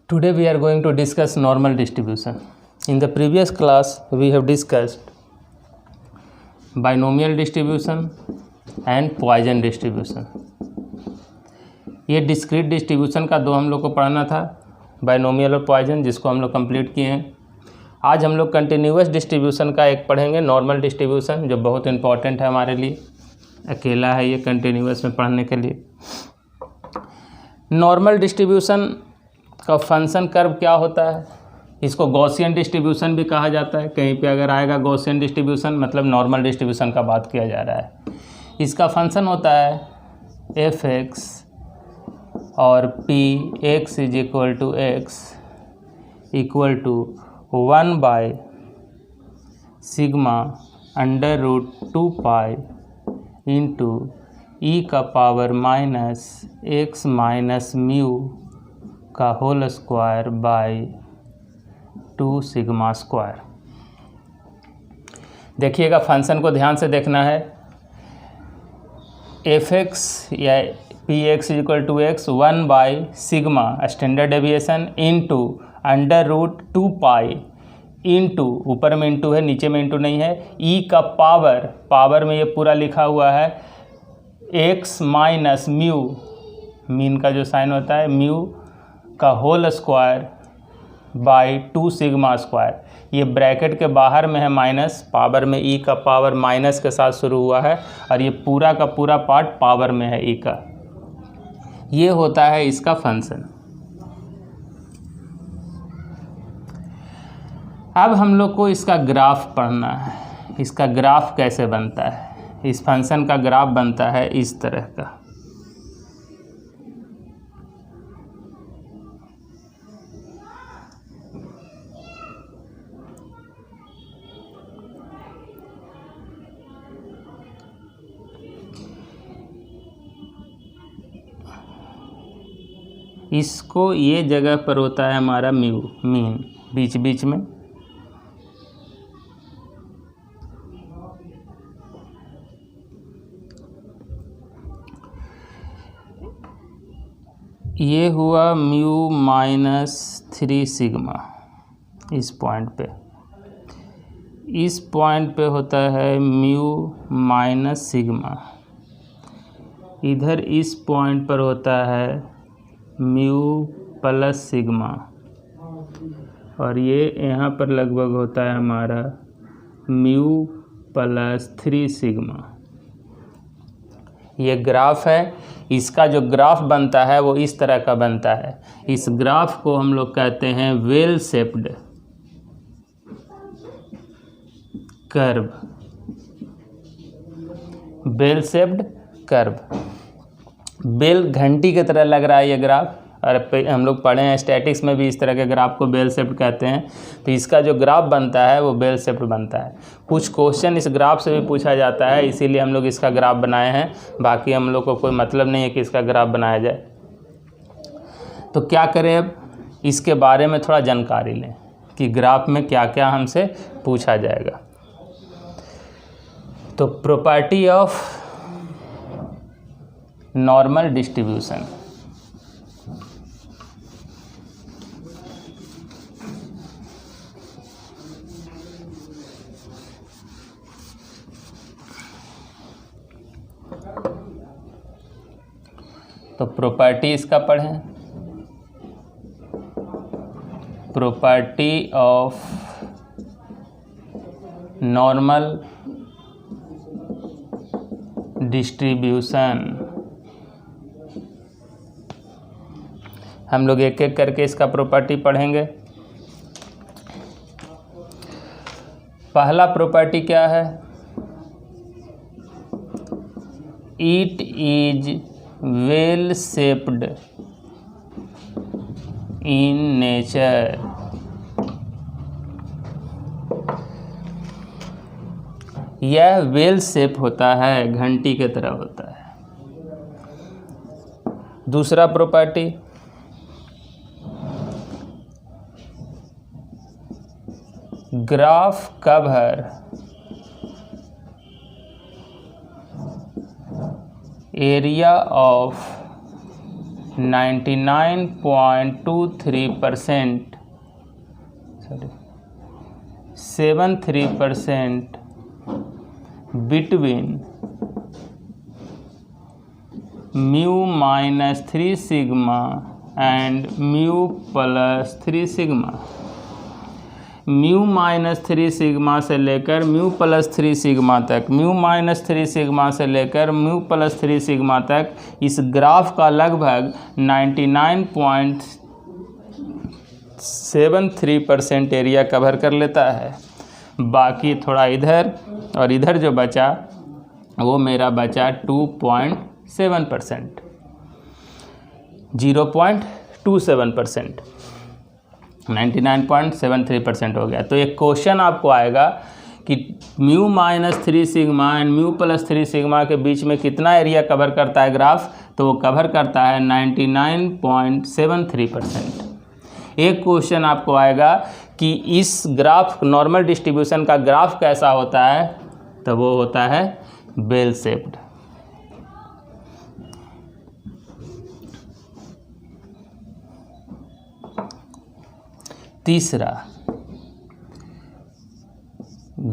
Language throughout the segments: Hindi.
Today we are going to discuss normal distribution. In the previous class we have discussed binomial distribution and Poisson distribution. ये डिस्क्रीट डिस्ट्रीब्यूशन का दो हम लोग को पढ़ना था, बाइनोमियल और पॉइजन, जिसको हम लोग कंप्लीट किए हैं. आज हम लोग कंटिन्यूअस डिस्ट्रीब्यूशन का एक पढ़ेंगे, नॉर्मल डिस्ट्रीब्यूशन, जो बहुत इंपॉर्टेंट है हमारे लिए. अकेला है ये कंटिन्यूअस में पढ़ने के लिए. नॉर्मल डिस्ट्रीब्यूशन का फंक्शन कर्व क्या होता है? इसको गॉसियन डिस्ट्रीब्यूशन भी कहा जाता है. कहीं पे अगर आएगा गॉसियन डिस्ट्रीब्यूशन मतलब नॉर्मल डिस्ट्रीब्यूशन का बात किया जा रहा है. इसका फंक्शन होता है एफ एक्स और p x is equal to x equal to 1/σ √2 pi into e का power minus x minus mu का whole square by 2 sigma square. देखिएगा, फंक्शन को ध्यान से देखना है. एफ एक्स या p x equal to x 1/σ standard deviation into √2 pi into, ऊपर में इंटू है, नीचे में इंटू नहीं है, ई का पावर में ये पूरा लिखा हुआ है एक्स माइनस म्यू, मीन का जो साइन होता है म्यू का whole square by 2 sigma square. ये ब्रैकेट के बाहर में है माइनस, पावर में ई का पावर माइनस के साथ शुरू हुआ है और ये पूरा का पूरा पार्ट पावर में है ई का. ये होता है इसका फंक्शन. अब हम लोग को इसका ग्राफ पढ़ना है. इसका ग्राफ कैसे बनता है? इस फंक्शन का ग्राफ बनता है इस तरह का. इसको ये जगह पर होता है हमारा म्यू, मीन, बीच बीच में. ये हुआ म्यू माइनस 3 सिग्मा इस पॉइंट पे. इस पॉइंट पे होता है म्यू माइनस सिग्मा. इधर इस पॉइंट पर होता है म्यू प्लस सिग्मा और ये यहाँ पर लगभग होता है हमारा म्यू प्लस 3 सिग्मा. ये ग्राफ है. इसका जो ग्राफ बनता है वो इस तरह का बनता है. इस ग्राफ को हम लोग कहते हैं bell shaped curve. Bell shaped curve. Bell घंटी की तरह लग रहा है ये ग्राफ, और हम लोग पढ़े हैं स्टैटिक्स में भी इस तरह के ग्राफ को बेल शेप्ड कहते हैं. तो इसका जो ग्राफ बनता है वो बेल शेप्ड बनता है. कुछ क्वेश्चन इस ग्राफ से भी पूछा जाता है, इसीलिए हम लोग इसका ग्राफ बनाए हैं. बाकी हम लोग को कोई मतलब नहीं है कि इसका ग्राफ बनाया जाए. तो क्या करें, अब इसके बारे में थोड़ा जानकारी लें कि ग्राफ में क्या क्या हमसे पूछा जाएगा. तो प्रॉपर्टी ऑफ नॉर्मल डिस्ट्रीब्यूशन. तो प्रॉपर्टी इसका पढ़ें. Property of normal distribution. हम लोग एक एक करके इसका प्रॉपर्टी पढ़ेंगे. पहला प्रॉपर्टी क्या है? It is well shaped in nature. यह वेल शेप होता है, घंटी की तरह होता है. दूसरा property, graph cover area of 99.23%, 73% between mu minus 3 sigma and mu plus 3 sigma। Mu minus 3 sigma से लेकर म्यू प्लस 3 सिग्मा तक, म्यू माइनस 3 सिग्मा से लेकर म्यू प्लस 3 सिग्मा तक इस ग्राफ का लगभग 99.73% एरिया कवर कर लेता है। बाकी थोड़ा इधर और इधर जो बचा वो मेरा बचा 2.7%, 0.27%, 99.73% हो गया। तो एक क्वेश्चन आपको आएगा कि mu minus 3 sigma and mu plus 3 sigma के बीच में कितना एरिया कवर करता है ग्राफ, तो वो कवर करता है 99.73%। एक क्वेश्चन आपको आएगा कि इस ग्राफ नॉर्मल डिस्ट्रीब्यूशन का ग्राफ कैसा होता है, तो वो होता है बेल शेप्ड। तीसरा,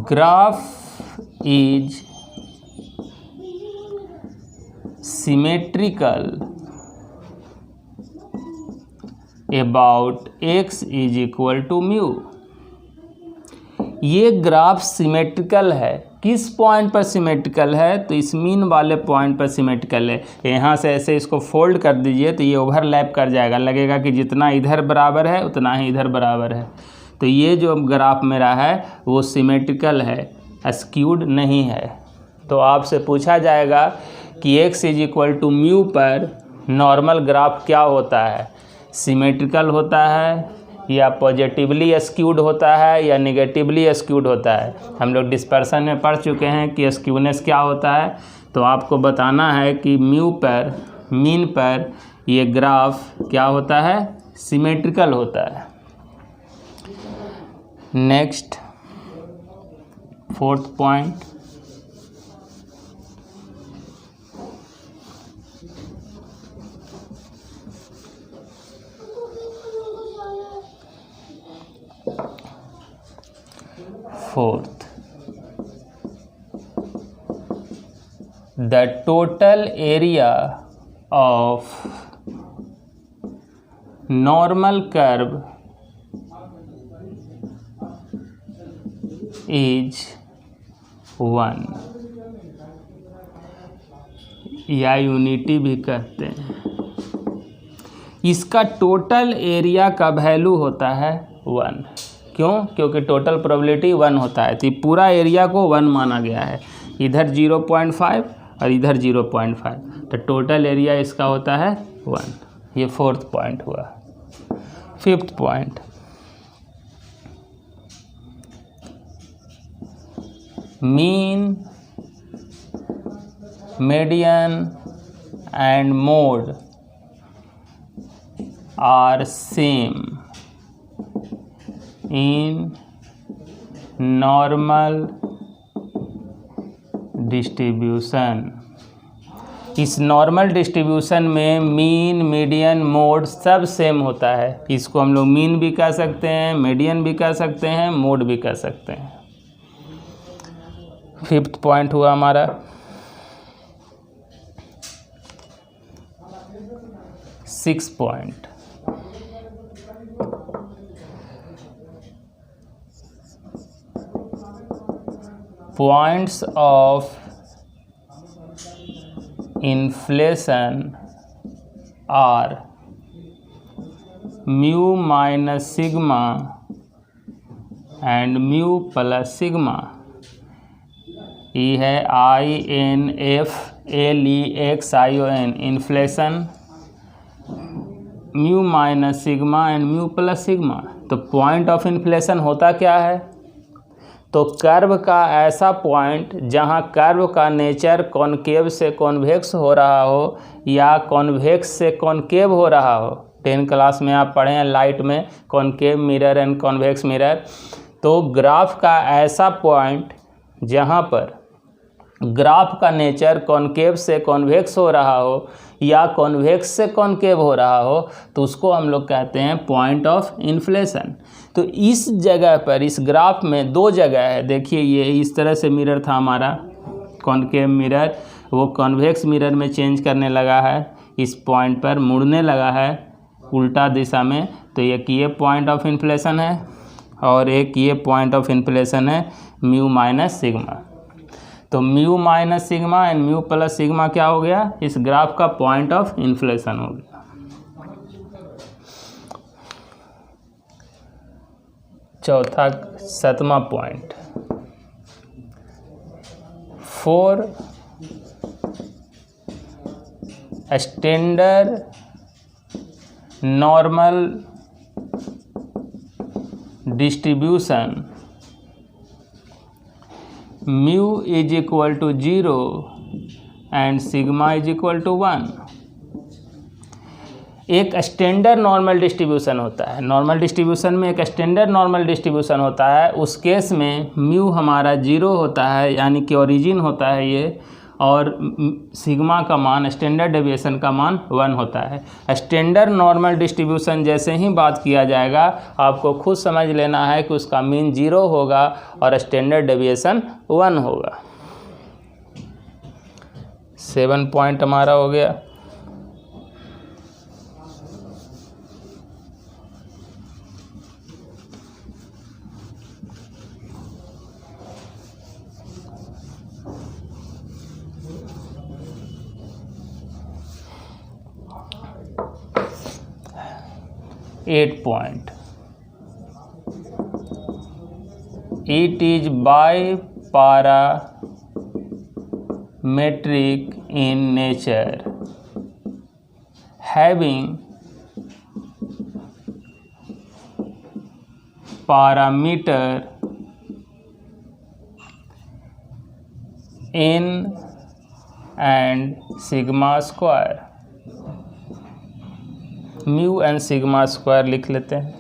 graph is symmetrical about x is equal to mu. ये ग्राफ सिमेट्रिकल है, किस पॉइंट पर सिमेट्रिकल है, तो इस मीन वाले पॉइंट पर सिमेट्रिकल है। यहाँ से ऐसे इसको फोल्ड कर दीजिए तो ये ओवरलैप कर जाएगा, लगेगा कि जितना इधर बराबर है उतना ही इधर बराबर है। तो ये जो ग्राफ मेरा है वो सिमेट्रिकल है, अस्क्यूड नहीं है। तो आपसे पूछा जाएगा कि x is equal to mu पर नॉर्मल ग्राफ क्या होता है, सिमेट्रिकल होता है या पॉजिटिवली अस्क्यूड होता है या नेगेटिवली अस्क्यूड होता है। हम लोग डिस्पर्सन में पढ़ चुके हैं कि अस्क्यूनेस क्या होता है। तो आपको बताना है कि म्यू पर, मीन पर ये ग्राफ क्या होता है, सिमेट्रिकल होता है। Next, fourth point, fourth, the total area of normal curve is 1, या यूनिटी भी कहते हैं। इसका टोटल एरिया का वैल्यू होता है 1। क्यों? क्योंकि टोटल प्रोबेबिलिटी 1 होता है, तो पूरा एरिया को 1 माना गया है। इधर 0.5 और इधर 0.5, तो टोटल एरिया इसका होता है 1। ये फोर्थ पॉइंट हुआ। Fifth point, mean, median and mode are same in normal distribution। इस नॉर्मल डिस्ट्रीब्यूशन में मीन, मीडियन, मोड सब सेम होता है। इसको हम लोग मीन भी कह सकते हैं, मीडियन भी कह सकते हैं, मोड भी कह सकते हैं। फिफ्थ पॉइंट हुआ हमारा। Six point, points of inflation are mu minus sigma and mu plus sigma। ये है INFLEXION, inflation, mu minus sigma and mu plus sigma. तो पॉइंट ऑफ इन्फ्लेशन होता क्या है, तो कर्व का ऐसा पॉइंट जहां कर्व का नेचर कॉनकेव से कॉन्वेक्स हो रहा हो या कॉन्वेक्स से कॉनकेव हो रहा हो। 10 क्लास में आप पढ़े हैं लाइट में concave mirror and convex mirror. तो ग्राफ का ऐसा पॉइंट जहां पर ग्राफ का नेचर कॉनकेव से कॉन्वेक्स हो रहा हो या कॉन्वेक्स से कॉन्केव हो रहा हो तो उसको हम लोग कहते हैं पॉइंट ऑफ इन्फ्लेशन। तो इस जगह पर इस ग्राफ में दो जगह है, देखिए ये इस तरह से मिरर था हमारा कॉन्केव मिरर, वो कॉन्वेक्स मिरर में चेंज करने लगा है, इस पॉइंट पर मुड़ने लगा है उल्टा दिशा में। तो एक ये पॉइंट ऑफ इन्फ्लेशन है और एक ये पॉइंट ऑफ इन्फ्लेशन है म्यू माइनस सिग्मा। तो mu minus sigma and mu plus sigma क्या हो गया, इस ग्राफ का पॉइंट ऑफ इन्फ्लेशन हो गया। चौथा 7वां point, for standard normal distribution mu is equal to 0 and sigma is equal to 1। एक स्टैंडर्ड नॉर्मल डिस्ट्रीब्यूशन होता है, नॉर्मल डिस्ट्रीब्यूशन में एक स्टैंडर्ड नॉर्मल डिस्ट्रीब्यूशन होता है, उस केस में म्यू हमारा 0 होता है यानी कि ओरिजिन होता है ये, और सिग्मा का मान स्टैंडर्ड डेविएशन का मान 1 होता है। स्टैंडर्ड नॉर्मल डिस्ट्रीब्यूशन जैसे ही बात किया जाएगा आपको खुद समझ लेना है कि उसका मीन 0 होगा और स्टैंडर्ड डेविएशन 1 होगा। 7 पॉइंट हमारा हो गया। Eight point, it is biparametric in nature, having parameter n and sigma square। Mu and sigma square लिख लेते हैं,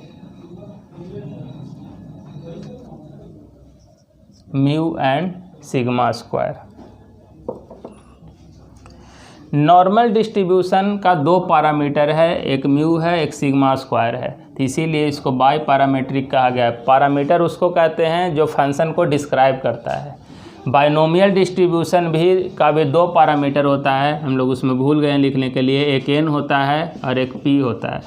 mu and sigma square. Normal distribution का दो पैरामीटर है, एक म्यू है एक सिग्मा स्क्वायर है, तो इसीलिए इसको बाई पैरामेट्रिक कहा गया है। पैरामीटर उसको कहते हैं जो फंक्शन को डिस्क्राइब करता है। बाइनोमियल डिस्ट्रीब्यूशन का भी दो पैरामीटर होता है, हम लोग उसमें भूल गए लिखने के लिए, एक n होता है और एक p होता है।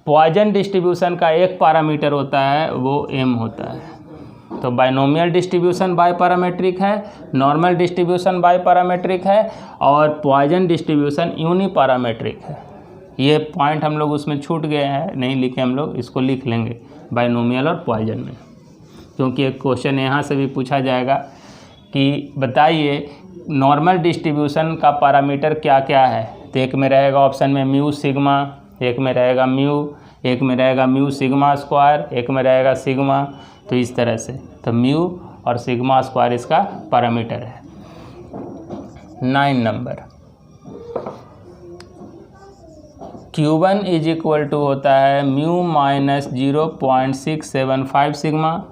पॉइजन डिस्ट्रीब्यूशन का एक पैरामीटर होता है वो m होता है। तो बाइनोमियल डिस्ट्रीब्यूशन बाई पैरामेट्रिक है, नॉर्मल डिस्ट्रीब्यूशन बाई पैरामेट्रिक है और पॉइजन डिस्ट्रीब्यूशन यूनी पैरामेट्रिक है। ये पॉइंट हम लोग उसमें छूट गए हैं, नहीं लिखे, हम लोग इसको लिख लेंगे बाइनोमियल और पॉइजन में, क्योंकि एक क्वेश्चन यहाँ से भी पूछा जाएगा कि बताइए नॉर्मल डिस्ट्रीब्यूशन का पैरामीटर क्या क्या है। तो एक में रहेगा ऑप्शन में म्यू सिग्मा, एक में रहेगा म्यू, एक में रहेगा म्यू सिग्मा स्क्वायर, एक में रहेगा सिग्मा। तो इस तरह से तो म्यू और सिग्मा स्क्वायर इसका पैरामीटर है। 9 number, Q1 is equal to होता है mu minus 0.675 sigma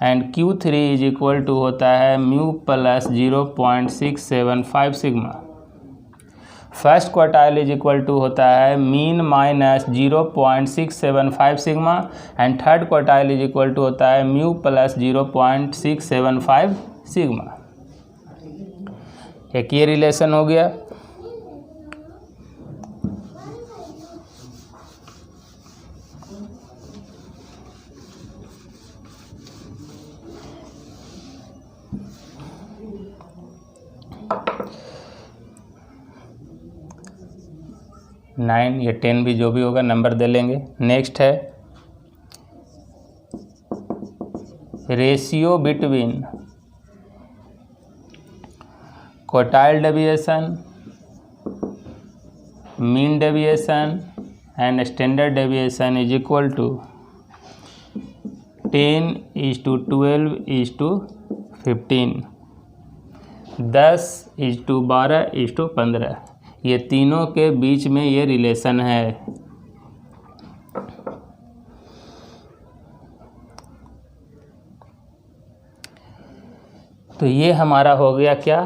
and Q3 is equal to होता है mu plus 0.675 sigma. First quartile is equal to होता है mean minus 0.675 sigma and third quartile is equal to होता है म्यू प्लस 0.675 सिग्मा। एक ये रिलेशन हो गया। नाइन या 10 भी जो भी होगा नंबर दे लेंगे। नेक्स्ट है ratio between quartile deviation, mean deviation and standard deviation is equal to 10:12:15, 10:12:15। ये तीनों के बीच में ये रिलेशन है। तो ये हमारा हो गया क्या,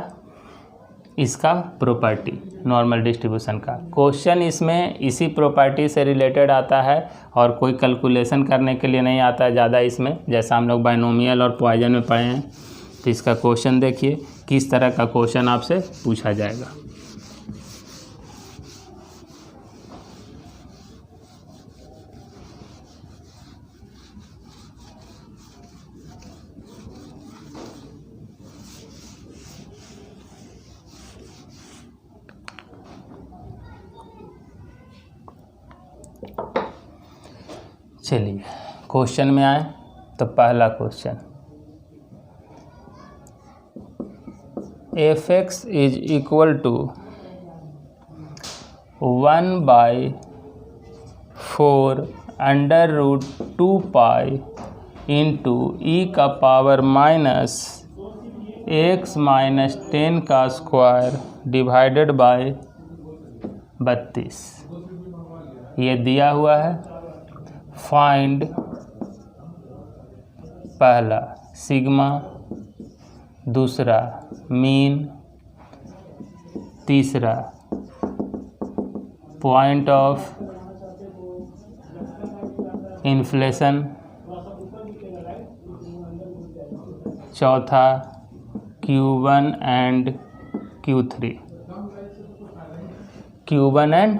इसका प्रॉपर्टी नॉर्मल डिस्ट्रीब्यूशन का। क्वेश्चन इसमें इसी प्रॉपर्टी से रिलेटेड आता है और कोई कैलकुलेशन करने के लिए नहीं आता है ज़्यादा इसमें, जैसा हम लोग बाइनोमियल और पॉइजन में पढ़े हैं। तो इसका क्वेश्चन देखिए किस तरह का क्वेश्चन आपसे पूछा जाएगा। चलिए क्वेश्चन में आए तो पहला question, f(x) is equal to 1/4 under root 2 pi into e का पावर माइनस x माइनस 10 का स्क्वायर डिवाइडेड बाय 32। ये दिया हुआ है। फाइंड पहला सिग्मा, दूसरा मीन, तीसरा पॉइंट ऑफ इन्फ्लेशन, चौथा Q1 and Q3, Q1 and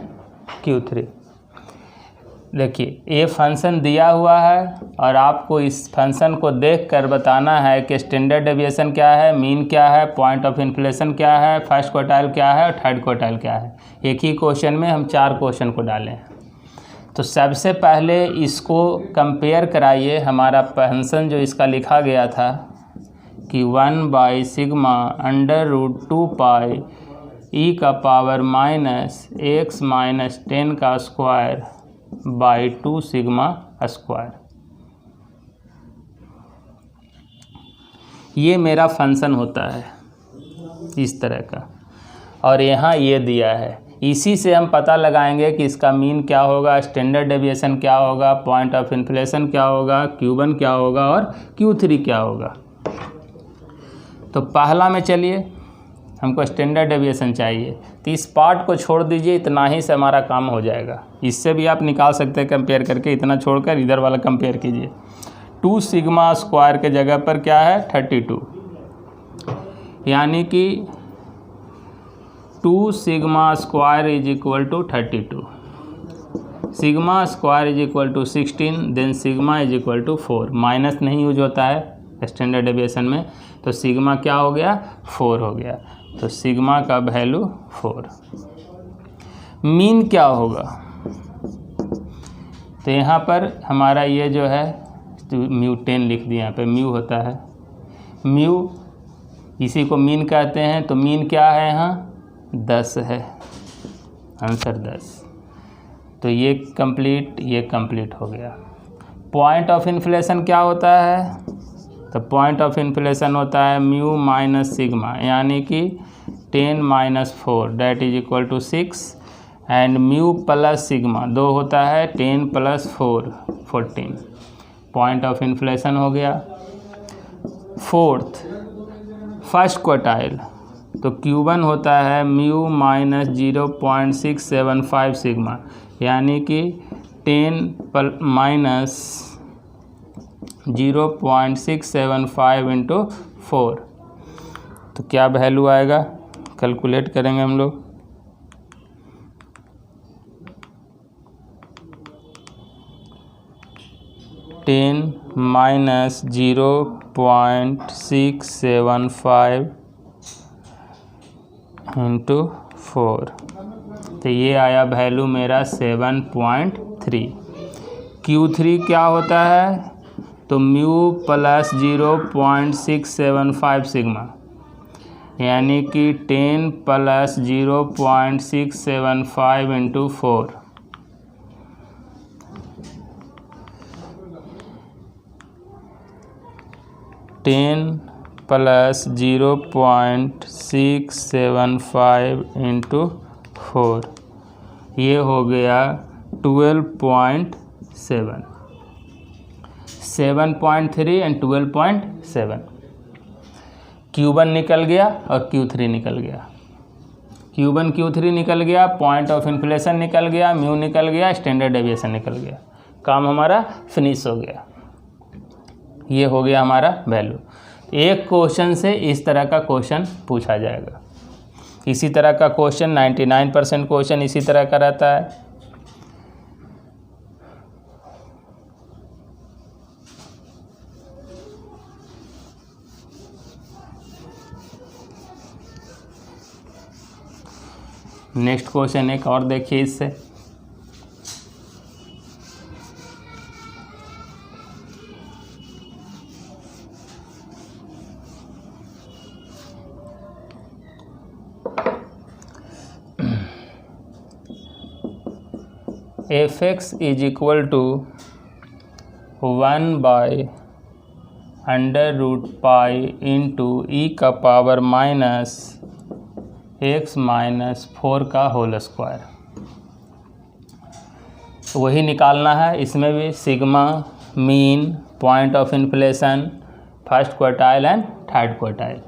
Q3। देखिए ये फंक्शन दिया हुआ है और आपको इस फंक्शन को देखकर बताना है कि स्टैंडर्ड डेविएशन क्या है, मीन क्या है, पॉइंट ऑफ इन्फ्लेशन क्या है, फर्स्ट क्वार्टाइल क्या है और थर्ड क्वार्टाइल क्या है। एक ही क्वेश्चन में हम 4 क्वेश्चन को डालें हैं। तो सबसे पहले इसको कंपेयर कराइए। हमारा फंक्शन जो इसका लिखा गया था कि 1/सिग्मा अंडर रूट 2 पाई ई का पावर माइनस x माइनस 10 का स्क्वायर बाई 2 सिग्मा स्क्वायर, ये मेरा फंक्शन होता है इस तरह का। और यहाँ ये दिया है, इसी से हम पता लगाएंगे कि इसका मीन क्या होगा, स्टैंडर्ड डेविएशन क्या होगा, पॉइंट ऑफ इन्फ्लेशन क्या होगा, Q1 क्या होगा और Q3 क्या होगा। तो पहला में चलिए, हमको स्टैंडर्ड डेविएशन चाहिए, तो इस पार्ट को छोड़ दीजिए, इतना ही से हमारा काम हो जाएगा। इससे भी आप निकाल सकते हैं कंपेयर करके, इतना छोड़कर इधर वाला कंपेयर कीजिए। 2 सिग्मा स्क्वायर के जगह पर क्या है 32, यानी कि 2 sigma square is equal to 32, sigma square is equal to 16, then sigma is equal to 4। Minus नहीं यूज होता है स्टैंडर्ड डेविएशन में, तो सिग्मा क्या हो गया 4 हो गया। तो सिग्मा का वैल्यू 4। मीन क्या होगा, तो यहाँ पर हमारा ये जो है तो म्यू 10 लिख दिया, यहाँ पे म्यू होता है, म्यू इसी को मीन कहते हैं। तो मीन क्या है यहाँ 10 है, आंसर 10। तो ये कंप्लीट हो गया। पॉइंट ऑफ इन्फ्लेशन क्या होता है, तो पॉइंट ऑफ इन्फ्लेशन होता है म्यू माइनस सिग्मा, यानी कि 10 minus 4 that is equal to 6, एंड म्यू प्लस सिग्मा 2 होता है, 10 प्लस 4 14। पॉइंट ऑफ इन्फ्लेशन हो गया। फोर्थ फर्स्ट क्वार्टाइल, तो Q1 होता है म्यू माइनस 0.675 सिग्मा, यानी कि 10 माइनस 0.675 इंटू 4। तो क्या वैल्यू आएगा, कैलकुलेट करेंगे हम लोग। टेन माइनस 0.675 इंटू 4, तो ये आया वैल्यू मेरा 7.3। Q3 क्या होता है, तो म्यू प्लस 0.675 सिग्मा, यानी कि 10 plus 0.675 into 4, ten plus 0.675 into 4, ये हो गया 12.7, 7.3 एंड 12.7। Q1 निकल गया और Q3 निकल गया। Q1 Q3 निकल गया, पॉइंट ऑफ इन्फ्लेशन निकल गया, म्यू निकल गया, स्टैंडर्ड डेविएशन निकल गया, काम हमारा फिनिश हो गया। ये हो गया हमारा वैल्यू। एक क्वेश्चन से इस तरह का क्वेश्चन पूछा जाएगा। इसी तरह का क्वेश्चन 99% क्वेश्चन इसी तरह का रहता है। नेक्स्ट क्वेश्चन एक और देखिए इससे। fx is equal to 1/√π into e का पावर माइनस x माइनस 4 का होल स्क्वायर। वही निकालना है। इसमें भी sigma, mean, point of inflation, first quartile and third quartile.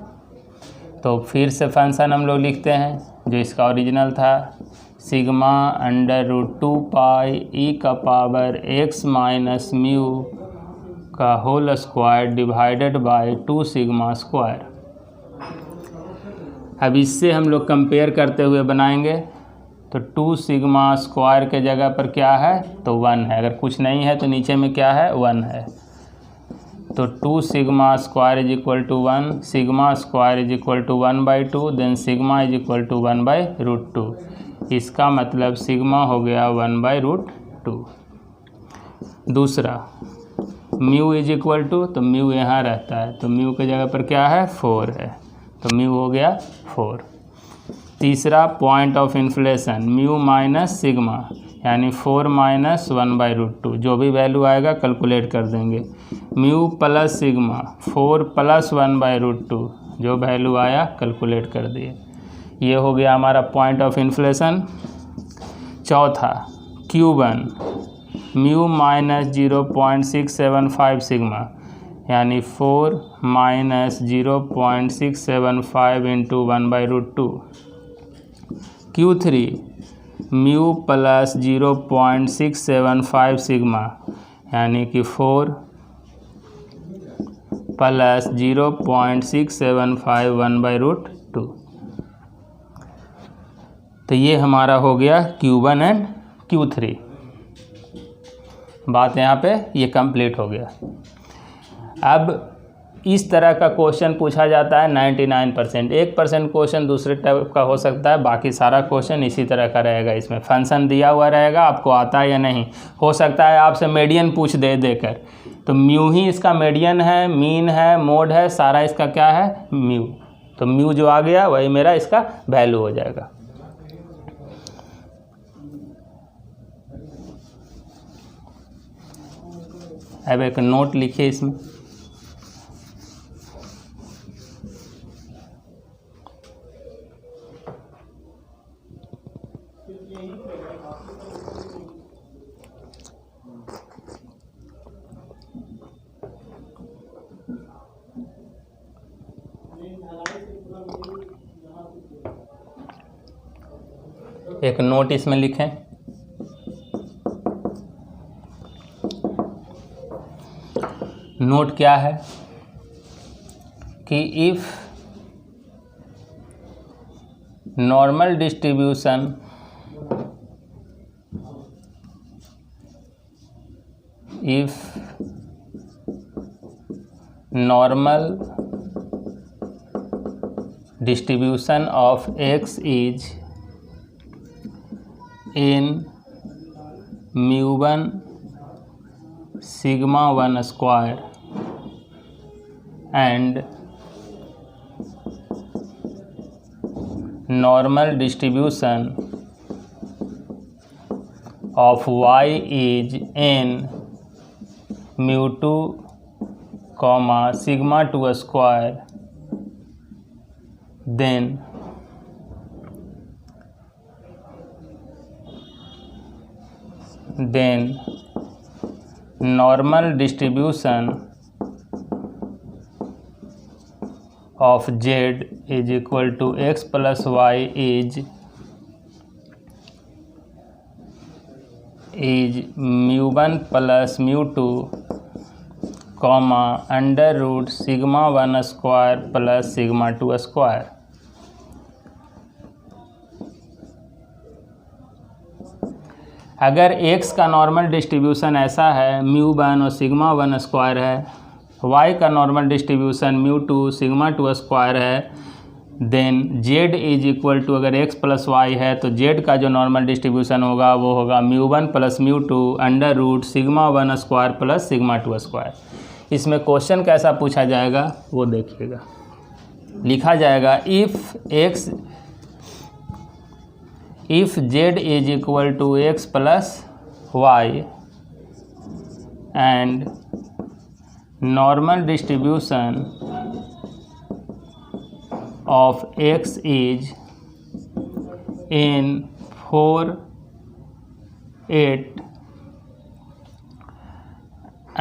तो फिर से फंक्शन हम लोग लिखते हैं जो इसका ओरिजिनल था, सिग्मा √2π ई का पावर x माइनस म्यू का whole square divided by 2 sigma square. अब इससे हम लोग कंपेयर करते हुए बनाएंगे। तो 2 सिग्मा स्क्वायर के जगह पर क्या है, तो 1 है। अगर कुछ नहीं है तो नीचे में क्या है, 1 है। तो 2 sigma square is equal to 1, sigma square is equal to 1/2, then sigma is equal to 1/√2। इसका मतलब सिग्मा हो गया 1/√2। दूसरा म्यू इज इक्वल टू, तो म्यू यहाँ रहता है, तो म्यू के जगह पर क्या है, 4 है, तो म्यू हो गया 4। तीसरा point of inflation, mu minus sigma, यानी 4 माइनस 1/√2, जो भी वैल्यू आएगा कैलकुलेट कर देंगे। म्यू प्लस सिग्मा, 4 प्लस 1/√2, जो वैल्यू आया कैलकुलेट कर दिए। ये हो गया हमारा पॉइंट ऑफ इन्फ्लेशन। चौथा Q1, म्यू माइनस 0.675 सिग्मा, यानी 4 minus 0.675 into 1/√2। Q3, mu plus 0.675 sigma, यानी कि 4 प्लस 0.675 1/√2। तो ये हमारा हो गया Q1 एंड Q3। बात यहाँ पे ये कंप्लीट हो गया। अब इस तरह का क्वेश्चन पूछा जाता है 99%। 1% क्वेश्चन दूसरे टाइप का हो सकता है, बाकी सारा क्वेश्चन इसी तरह का रहेगा। इसमें फंक्शन दिया हुआ रहेगा, आपको आता है या नहीं। हो सकता है आपसे मीडियन पूछ देकर, तो म्यू ही इसका मीडियन है, मीन है, मोड है, सारा इसका क्या है, म्यू। तो म्यू जो आ गया वही मेरा इसका वैल्यू हो जाएगा। अब एक नोट लिखिए इसमें। एक नोट इसमें लिखें। नोट क्या है कि if normal distribution of x is in mu1 sigma 1 square and normal distribution of y is in mu2 sigma 2 square, then normal distribution of z is equal to x plus y is is μ1 plus μ2 comma under root sigma 1 square plus sigma 2 square. अगर x का नॉर्मल डिस्ट्रीब्यूशन ऐसा है μ1 और सिग्मा 1 स्क्वायर है, y का नॉर्मल डिस्ट्रीब्यूशन μ2 सिग्मा 2 स्क्वायर है, then z is equal to, अगर x प्लस वाई है तो z का जो नॉर्मल डिस्ट्रीब्यूशन होगा वो होगा μ1 plus μ2 under root sigma 1 square plus sigma 2 square. इसमें क्वेश्चन कैसा पूछा जाएगा वो देखिएगा। लिखा जाएगा if z is equal to x plus y and normal distribution of x is in 4, 8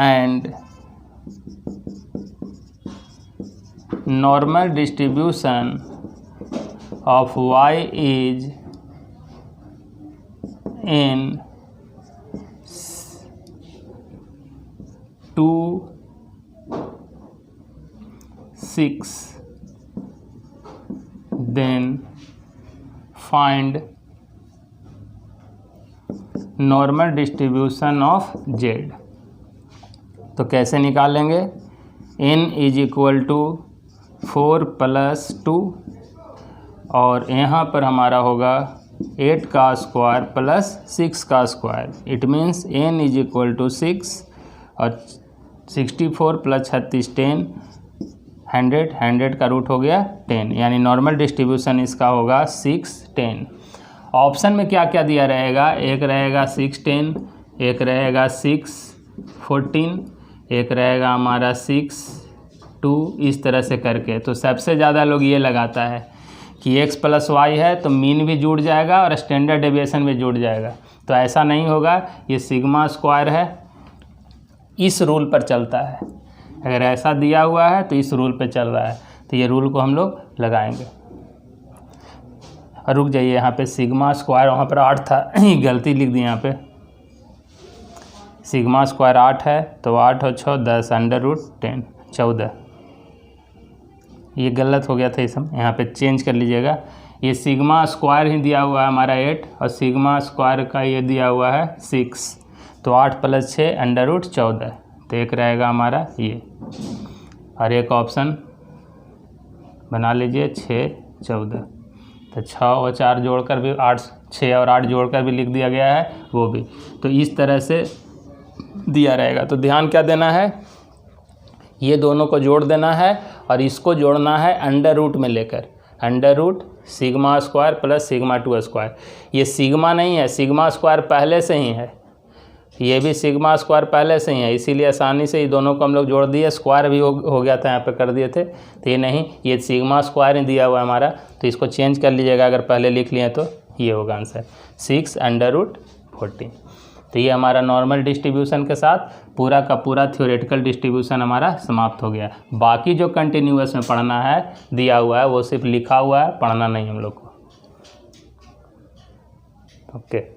and normal distribution of y is in 2, 6, then find normal distribution of z। तो कैसे निकालेंगे? n is equal to 4 plus 2 और यहाँ पर हमारा होगा 8 का स्क्वायर प्लस 6 का square. It means n is equal to 6 और 64 प्लस 36 10, 100 का रूट हो गया 10, यानी नॉर्मल डिस्ट्रीब्यूशन इसका होगा 6, 10। ऑप्शन में क्या क्या दिया रहेगा? एक रहेगा 6, 10, एक रहेगा 6, 14, एक रहेगा हमारा 6, 2, इस तरह से करके। तो सबसे ज़्यादा लोग ये लगाता है कि x प्लस वाई है तो मीन भी जुड़ जाएगा और स्टैंडर्ड डेविएशन भी जुड़ जाएगा। तो ऐसा नहीं होगा, ये सिग्मा स्क्वायर है, इस रूल पर चलता है। अगर ऐसा दिया हुआ है तो इस रूल पे चल रहा है, तो ये रूल को हम लोग लगाएंगे। और रुक जाइए, यहाँ पे सिग्मा स्क्वायर वहाँ पर 8 था, गलती लिख दी यहाँ पे। सिग्मा स्क्वायर 8 है तो 8 और 6 10 अंडर रूट 10 14। ये गलत हो गया था, इसमें यहाँ पे चेंज कर लीजिएगा। ये सिग्मा स्क्वायर ही दिया हुआ है हमारा 8 और सिग्मा स्क्वायर का ये दिया हुआ है 6, तो 8 प्लस 6 अंडर रूट 14। तो एक रहेगा हमारा ये, और एक ऑप्शन बना लीजिए 6, 14। तो 6 और 4 जोड़कर भी 8, 6 और 8 जोड़कर भी लिख दिया गया है वो भी। तो इस तरह से दिया रहेगा। तो ध्यान क्या देना है, ये दोनों को जोड़ देना है और इसको जोड़ना है अंडर रूट में लेकर, under root sigma square plus sigma 2 square. ये सिग्मा नहीं है, सिग्मा स्क्वायर पहले से ही है, ये भी सिग्मा स्क्वायर पहले से ही है, इसीलिए आसानी से ये दोनों को हम लोग जोड़ दिए। स्क्वायर भी हो गया था, यहाँ पे कर दिए थे, तो ये नहीं, ये सिग्मा स्क्वायर ही दिया हुआ है हमारा, तो इसको चेंज कर लीजिएगा। अगर पहले लिख लिए तो ये होगा आंसर 6 अंडर रूट 14। तो ये हमारा नॉर्मल डिस्ट्रीब्यूशन के साथ पूरा का पूरा थ्योरेटिकल डिस्ट्रीब्यूशन हमारा समाप्त हो गया। बाकी जो कंटिन्यूअस में पढ़ना है दिया हुआ है वो सिर्फ लिखा हुआ है, पढ़ना नहीं हम लोग को। ओके।